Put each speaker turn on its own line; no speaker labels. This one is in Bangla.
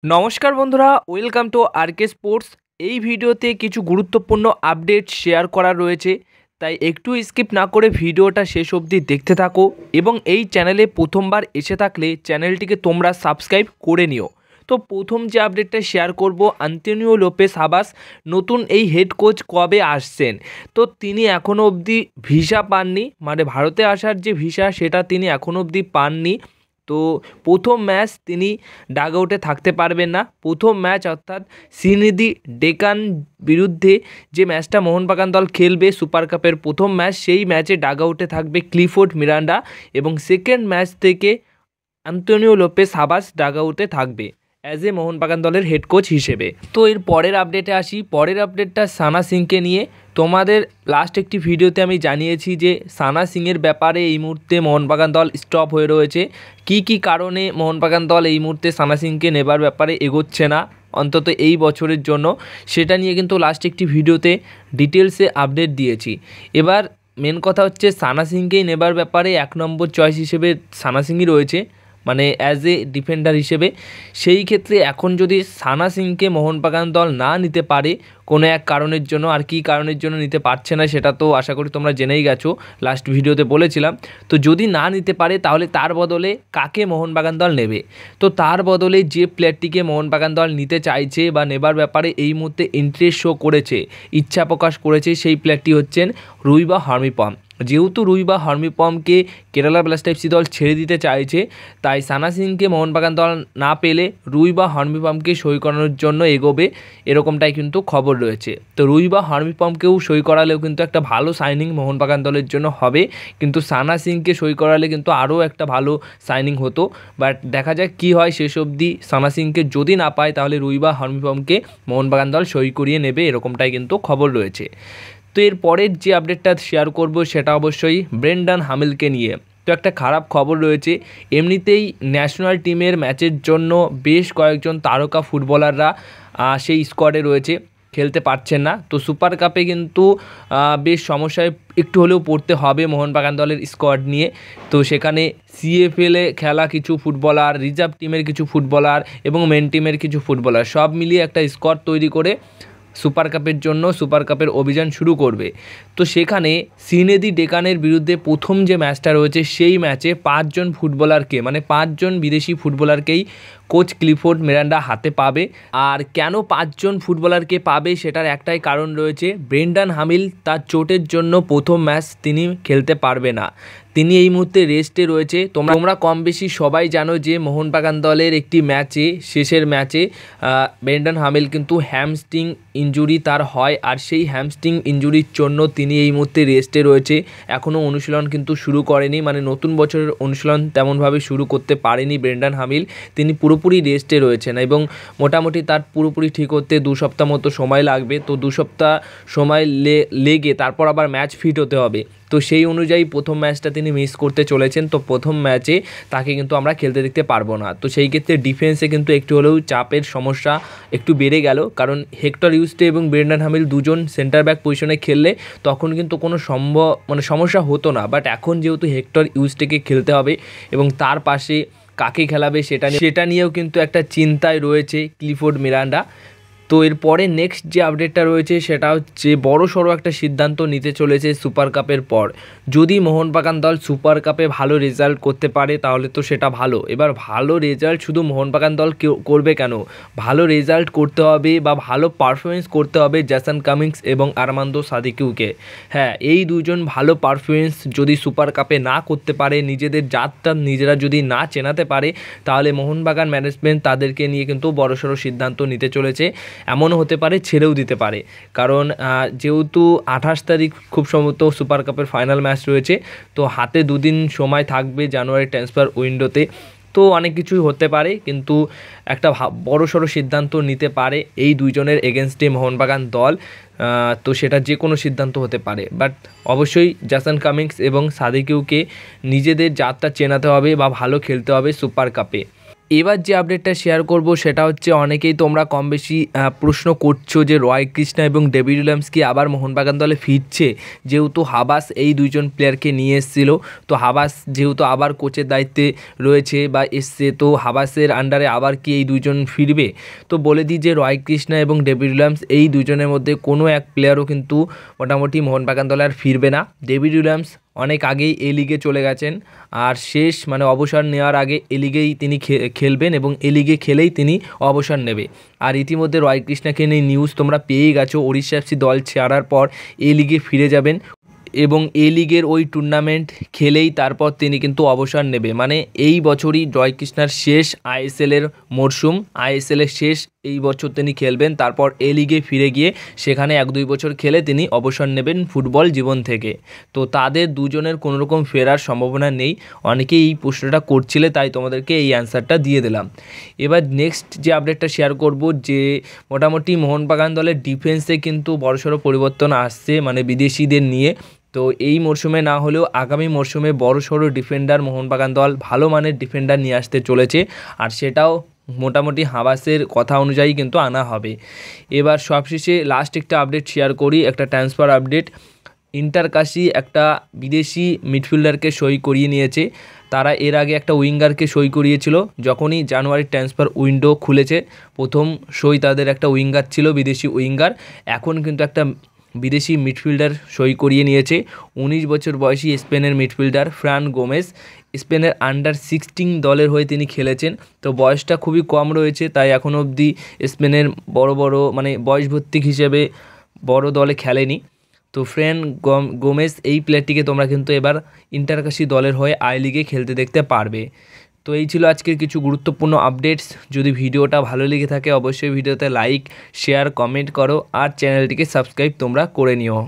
নমস্কার বন্ধুরা, ওয়েলকাম টু আরকে স্পোর্টস। এই ভিডিওতে কিছু গুরুত্বপূর্ণ আপডেট শেয়ার করা রয়েছে, তাই একটু স্কিপ না করে ভিডিওটা শেষ অবধি দেখতে থাকো এবং এই চ্যানেলে প্রথমবার এসে থাকলে চ্যানেলটিকে তোমরা সাবস্ক্রাইব করে নিও। তো প্রথম যে আপডেটটা শেয়ার করব, আন্তোনিও লোপেস হাবাস নতুন এই হেড কোচ কবে আসছেন। তো তিনি এখনও অবধি ভিসা পাননি, মানে ভারতে আসার যে ভিসা সেটা তিনি এখনও অবধি পাননি। তো প্রথম ম্যাচ তিনি ডাগ আউটে থাকতে পারবেন না। প্রথম ম্যাচ অর্থাৎ সিনেদি ডেকান বিরুদ্ধে যে ম্যাচটা মোহনবাগান দল খেলবে সুপার কাপের প্রথম ম্যাচ, সেই ম্যাচে ডাগ আউটে থাকবে ক্লিফোর্ড মিরান্ডা এবং সেকেন্ড ম্যাচ থেকে আন্তোনিও লোপেস হাবাস ডাগ আউটে থাকবে অ্যাজ এ মোহনবাগান দলের হেড কোচ হিসেবে। তো এর পরের আপডেটে আসি। পরের আপডেটটা সানা সিংকে নিয়ে। তোমাদের লাস্ট একটি ভিডিওতে আমি জানিয়েছি যে সানা সিংয়ের ব্যাপারে এই মুহূর্তে মোহনবাগান দল স্টপ হয়ে রয়েছে। কি কারণে মোহনবাগান দল এই মুহূর্তে সানা সিংকে নেবার ব্যাপারে এগোচ্ছে না, অন্তত এই বছরের জন্য, সেটা নিয়ে কিন্তু লাস্ট একটি ভিডিওতে ডিটেলসে আপডেট দিয়েছি। এবার মেন কথা হচ্ছে সানা সিংকেই নেবার ব্যাপারে এক নম্বর চয়েস হিসেবে সানা সিংই রয়েছে, মানে অ্যাজ এ ডিফেন্ডার হিসেবে। সেই ক্ষেত্রে এখন যদি সানা সিংকে মোহনবাগান দল না নিতে পারে কোনো এক কারণের জন্য, আর কী কারণের জন্য নিতে পারছে না সেটা তো আশা করি তোমরা জেনেই গেছো, লাস্ট ভিডিওতে বলেছিলাম। তো যদি না নিতে পারে তাহলে তার বদলে কাকে মোহনবাগান দল নেবে? তো তার বদলে যে প্লেয়ারটিকে মোহনবাগান দল নিতে চাইছে বা নেবার ব্যাপারে এই মুহূর্তে ইন্টারেস্ট শো করেছে, ইচ্ছা প্রকাশ করেছে, সেই প্লেয়ারটি হচ্ছেন রুই বা হর্মিপম। যেহেতু রুই বা হর্মিপমকে কেরালা ব্লাস্টার এফসি দল ছেড়ে দিতে চাইছে, তাই সানা সিংকে মোহনবাগান দল না পেলে রুই বা হর্মিপমকে সই করানোর জন্য এগোবে, এরকমটাই কিন্তু খবর রয়েছে। তো রুই বা হর্মিপমকেও সই করালেও কিন্তু একটা ভালো সাইনিং মোহনবাগান দলের জন্য হবে, কিন্তু সানা সিংকে সই করালে কিন্তু আরও একটা ভালো সাইনিং হতো। বাট দেখা যাক কী হয় শেষ অবধি। সানা সিংকে যদি না পায় তাহলে রুই বা হর্মিপমকে মোহনবাগান দল সই করিয়ে নেবে, এরকমটাই কিন্তু খবর রয়েছে। তো এর পরের যে আপডেটটা শেয়ার করব সেটা অবশ্যই ব্রেন্ডন হামিলকে নিয়ে। তো একটা খারাপ খবর রয়েছে। এমনিতেই ন্যাশনাল টিমের ম্যাচের জন্য বেশ কয়েকজন তারকা ফুটবলাররা সেই স্কোয়াডে রয়েছে, খেলতে পারছেন না। তো সুপার কাপে কিন্তু বেশ সমস্যায় একটু হলেও পড়তে হবে মোহনবাগান দলের স্কোয়াড নিয়ে। তো সেখানে সিএফএলে খেলা কিছু ফুটবলার, রিজার্ভ টিমের কিছু ফুটবলার এবং মেন টিমের কিছু ফুটবলার সব মিলিয়ে একটা স্কোয়াড তৈরি করে সুপার কাপের জন্য সুপার কাপের অভিযান শুরু করবে। তো সেখানে সিনেদি ডেকানের বিরুদ্ধে প্রথম যে ম্যাচটা রয়েছে সেই ম্যাচে 5 জন ফুটবলারকে, মানে 5 জন বিদেশি ফুটবলারকেই কোচ ক্লিফোর্ড মিরান্ডা হাতে পাবে। আর কেন 5 জন ফুটবলারকে পাবে সেটার একটাই কারণ রয়েছে, ব্রেন্ডন হামিল তার চোটের জন্য প্রথম ম্যাচ তিনি খেলতে পারবে না, তিনি এই মুহূর্তে রেস্টে রয়েছে। তোমরা কম বেশি সবাই জানো যে মোহনবাগান দলের একটি ম্যাচে, শেষের ম্যাচে ব্রেন্ডন হামিল কিন্তু হ্যামস্ট্রিং ইনজুরি তার হয়, আর সেই হ্যামস্ট্রিং ইনজুরির জন্য তিনি এই মুহূর্তে রেস্টে রয়েছে। এখনও অনুশীলন কিন্তু শুরু করেনি, মানে নতুন বছরের অনুশীলন তেমনভাবে শুরু করতে পারেনি ব্রেন্ডন হামিল, তিনি পুরোপুরি রেস্টে রয়েছেন এবং মোটামুটি তার পুরোপুরি ঠিক হতে 2 সপ্তাহ মতো সময় লাগবে। তো 2 সপ্তাহ সময় লেগে তারপর আবার ম্যাচ ফিট হতে হবে। তো সেই অনুযায়ী প্রথম ম্যাচটা তিনি মিস করতে চলেছেন। তো প্রথম ম্যাচে তাকে কিন্তু আমরা খেলতে দেখতে পারবো না। তো সেই ক্ষেত্রে ডিফেন্সে কিন্তু একটু হলেও চাপের সমস্যা একটু বেড়ে গেল, কারণ হেক্টর ইউস্টে এবং ব্রেন্ডন হামিল দুজন সেন্টার ব্যাক পজিশনে খেললে তখন কিন্তু কোনো সমস্যা হতো না। বাট এখন যেহেতু হেক্টর ইউস্টেকে খেলতে হবে এবং তার পাশে কাকে খেলাবে সেটা নিয়েও কিন্তু একটা চিন্তায় রয়েছে ক্লিফোর্ড মিরান্ডা। তো এরপরে নেক্সট যে আপডেটটা রয়েছে সেটা হচ্ছে বড়সড় একটা সিদ্ধান্ত নিতে চলেছে সুপার কাপের পর। যদি মোহনবাগান দল সুপার কাপে ভালো রেজাল্ট করতে পারে তাহলে তো সেটা ভালো। এবার ভালো রেজাল্ট শুধু মোহনবাগান দল করবে কেন, ভালো রেজাল্ট করতে হবে বা ভালো পারফরমেন্স করতে হবে জেসন কামিংস এবং আরমান্দো সাদিকিউকে। হ্যাঁ, এই দুজন ভালো পারফরমেন্স যদি সুপার কাপে না করতে পারে, নিজেদের জাতটা নিজেরা যদি না চেনাতে পারে, তাহলে মোহনবাগান ম্যানেজমেন্ট তাদেরকে নিয়ে কিন্তু বড়সড় সিদ্ধান্ত নিতে চলেছে। এমনও হতে পারে ছেড়েও দিতে পারে, কারণ যেহেতু 28 তারিখ খুব সম্ভবত সুপার কাপের ফাইনাল ম্যাচ রয়েছে, তো হাতে 2 দিন সময় থাকবে জানুয়ারি ট্রান্সফার উইন্ডোতে। তো অনেক কিছুই হতে পারে, কিন্তু একটা বড়সড় সিদ্ধান্ত নিতে পারে এই দুইজনের এগেনস্টে মোহনবাগান দল। তো সেটা যে কোনো সিদ্ধান্ত হতে পারে, বাট অবশ্যই জেসন কামিংস এবং সাদিকিউকে নিজেদের জাতটা চেনাতে হবে বা ভালো খেলতে হবে সুপার কাপে। এবার যে আপডেটটা শেয়ার করব সেটা হচ্ছে, অনেকেই তোমরা কম বেশি প্রশ্ন করছো যে রয় কৃষ্ণা এবং ডেভিড উইলিয়ামস কি আবার মোহনবাগান দলে ফিরছে, যেহেতু হাবাস এই দুইজন প্লেয়ারকে নিয়ে এসেছিলো। তো হাবাস যেহেতু আবার কোচের দায়িত্বে রয়েছে বা এসছে, তো হাবাসের আন্ডারে আবার কি এই দুইজন ফিরবে? তো বলে দিই যে রয় কৃষ্ণা এবং ডেভিড উইলিয়ামস এই দুজনের মধ্যে কোনো এক প্লেয়ারও কিন্তু মোটামুটি মোহনবাগান দলে আর ফিরবে না। ডেভিড উইলিয়ামস অনেক আগেই এ লিগে চলে গেছেন, আর শেষ মানে অবসর নেওয়ার আগে এ লিগেই তিনি খেলবেন এবং এ লিগে খেলেই তিনি অবসর নেবে। আর ইতিমধ্যে রয় কৃষ্ণাকে নিয়ে নিউজ তোমরা পেয়েই গেছো, ওড়িশা এফসি দল ছাড়ার পর এ লিগে ফিরে যাবেন এবং এ লিগের ওই টুর্নামেন্ট খেলেই তারপর তিনি কিন্তু অবসর নেবে। মানে এই বছরই রয় কৃষ্ণার শেষ আইএসএলের মরশুম, আইএসএলের শেষ এই বছর তিনি খেলবেন, তারপর এ লিগে ফিরে গিয়ে সেখানে 1-2 বছর খেলে তিনি অবসর নেবেন ফুটবল জীবন থেকে। তো তাদের দুজনের কোনোরকম ফেরার সম্ভাবনা নেই। অনেকেই এই প্রশ্নটা করছিলে, তাই তোমাদেরকে এই অ্যান্সারটা দিয়ে দিলাম। এবার নেক্সট যে আপডেটটা শেয়ার করব, যে মোটামুটি মোহনবাগান দলের ডিফেন্সে কিন্তু বড়সড় পরিবর্তন আসছে, মানে বিদেশিদের নিয়ে। তো এই মরশুমে না হলেও আগামী মরশুমে বড়সড় ডিফেন্ডার মোহনবাগান দল ভালো মানের ডিফেন্ডার নিয়ে আসতে চলেছে, আর সেটাও মোটামুটি হাবাসের কথা অনুযায়ী কিন্তু আনা হবে। এবার সবশেষে লাস্ট একটা আপডেট শেয়ার করি, একটা ট্রান্সফার আপডেট। ইন্টার কাশি একটা বিদেশি মিডফিল্ডারকে সই করিয়ে নিয়েছে। তারা এর আগে একটা উইঙ্গারকে সই করিয়েছিল, যখনই জানুয়ারির ট্রান্সফার উইন্ডো খুলেছে প্রথম সই তাদের একটা উইঙ্গার ছিল, বিদেশি উইঙ্গার। এখন কিন্তু একটা বিদেশি মিডফিল্ডার সই করিয়ে নিয়েছে। 19 বছর বয়সী স্পেনের মিডফিল্ডার ফ্রান গোমেজ। স্পেনের আন্ডার-16 দলের হয়ে তিনি খেলেছেন। তো বয়সটা খুবই কম রয়েছে, তাই এখনও অবধি স্পেনের বড় মানে বয়স ভিত্তিক হিসেবে বড় দলে খেলেনি। তো ফ্রান গোমেজ এই প্লেয়ারটিকে তোমরা কিন্তু এবার ইন্টারকাশি দলের হয়ে আই লিগে খেলতে দেখতে পারবে। তো এই ছিল আজকের কিছু গুরুত্বপূর্ণ আপডেটস। যদি ভিডিওটা ভালো লেগে থাকে অবশ্যই ভিডিওতে লাইক, শেয়ার, কমেন্ট করো, আর চ্যানেলটিকে সাবস্ক্রাইব তোমরা করে নিও।